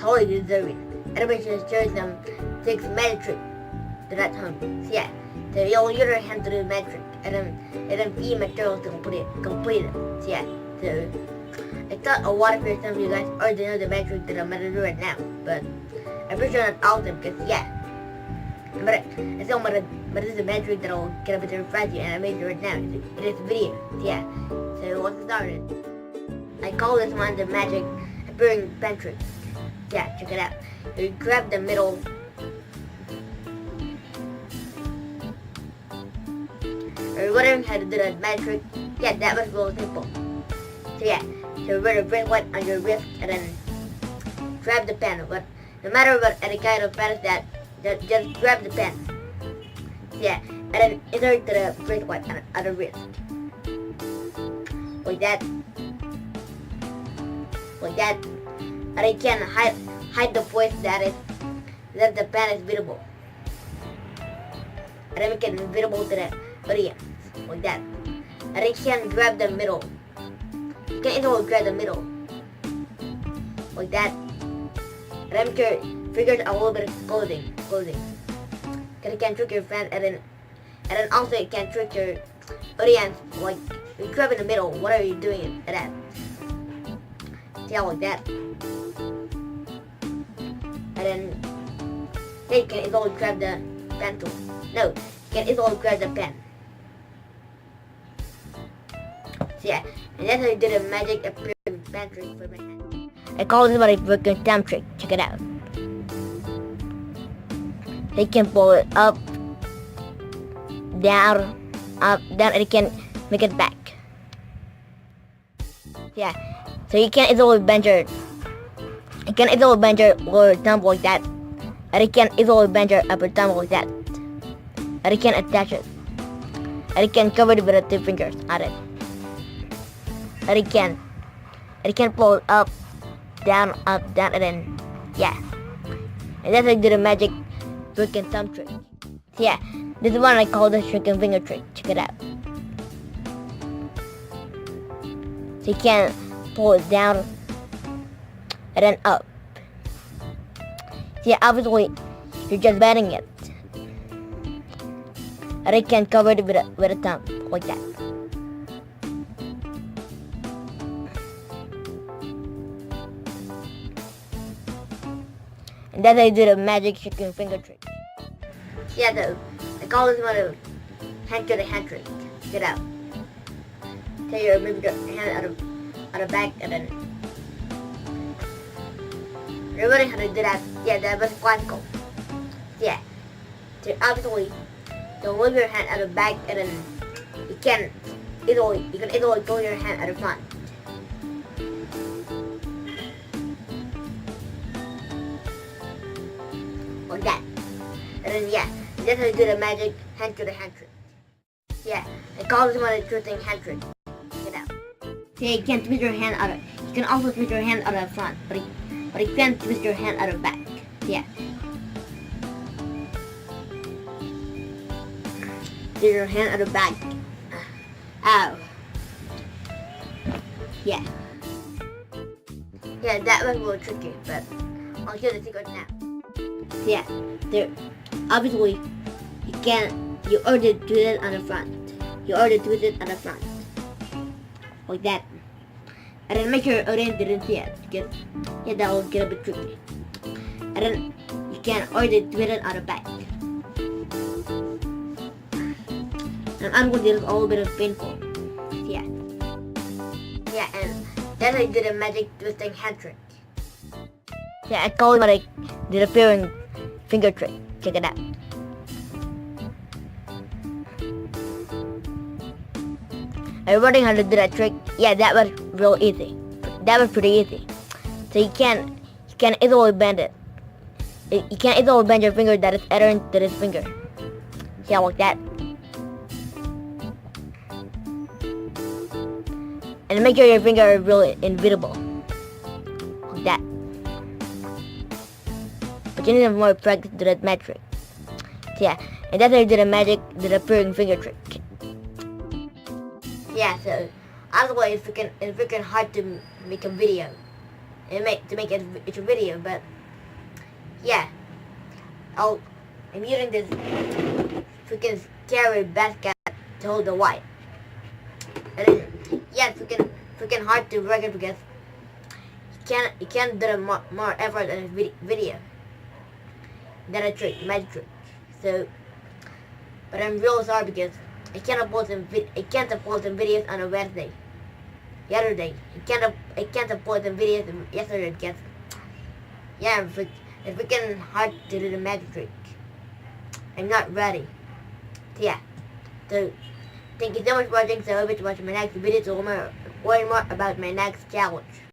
totally deserve it. Everybody should show them takes magic trick to that home. So yeah, so you'll use your hand to do the magic trick, and then feed materials to complete it. So yeah, so I thought a lot of some of you guys already know the magic trick that I'm gonna do right now, but I'm pretty sure not all of them, because yeah, but this is a magic trick that I'll get up to surprise you, and I made it right now. It is a video. So yeah, so let's get started. I call this one the magic appearing pen trick. Yeah, check it out. You grab the middle. Are you wondering how to do that magic trick? Yeah, that was really simple. So yeah, so wear a bracelet on your wrist and then grab the pen. But no matter what any kind of pen is that, just grab the pen. So yeah, and then insert the bracelet on the wrist. Like that. Like that. And you can hide the place that the pen is visible. And then we can visible to the audience. Like that. And you can grab the middle. You can easily grab the middle. Like that. And then make your fingers a little bit of closing. Because you can trick your friend, and then also you can trick your audience. Like you grab in the middle. What are you doing at that? See how like that. And then you can easily grab the pen tool. No, you can easily grab the pen. So yeah, and that's how you do the magic appearing pen trick for my hand. I call this one a broken thumb trick. Check it out. You can pull it up, down, and you can make it back. Yeah, so you can easily bend your lower thumb like that, and you can easily bend your upper thumb like that, and you can attach it, and you can cover it with the 2 fingers on it, and you can pull it up, down, and then yeah, and that's how you do the magic broken thumb trick. So yeah, this is one I call the shrinking finger trick. Check it out. So you can pull it down and then up. See, obviously, you're just bending it. And you can cover it with a thumb, like that. And that's how you do the magic chicken finger trick. Yeah, though, I call this one a hand to the hand trick. Check it out. So you move your hand out of back, and then you're learning how to do that. Yeah, that was classical. Yeah. So obviously, you move your hand out of back, and then you can easily pull your hand out of front. Like that. And then yeah, that's how you do the magic hand to the hand trick. Yeah, I call this one a twisting hand trick. Check it out. So you can twist your hand out of. You can also twist your hand out of front, but you can't twist your hand out of back. Yeah. Twist your hand out of back. Ow. Yeah. Yeah, that was a little tricky, but I'll show the secret now. Yeah, there. Obviously, you already twist it on the front. Like that. And then make sure your audience didn't see it, because yeah, that will get a bit tricky. And then you can already twist it on the back. And I'm going to do a little bit of painful. Yeah. Yeah, and that's how you do the magic twisting hand trick. Yeah, I call it the appearing finger trick. Check it out. Are you wondering how to do that trick? Yeah, that was real easy. That was pretty easy. So you can easily bend it. You can easily bend your finger that is adherent to this finger. See how like that? And make sure your finger is really invisible. Like that. But you need more practice to that magic. So yeah, and that's how you do the appearing finger trick. Yeah, so otherwise it's freaking hard to make a video make it a video, but yeah, I'm using this freaking scary basket to hold the white. And then, yeah, it's freaking hard to work it because you can't do more effort in a video than a magic trick. So, but I'm real sorry because I can't upload some videos on a Wednesday. The other day, I can't upload some videos yesterday because yeah, it's freaking hard to do the magic trick. I'm not ready. So yeah, so thank you so much for watching. So I hope you watch my next video to learn more about my next challenge.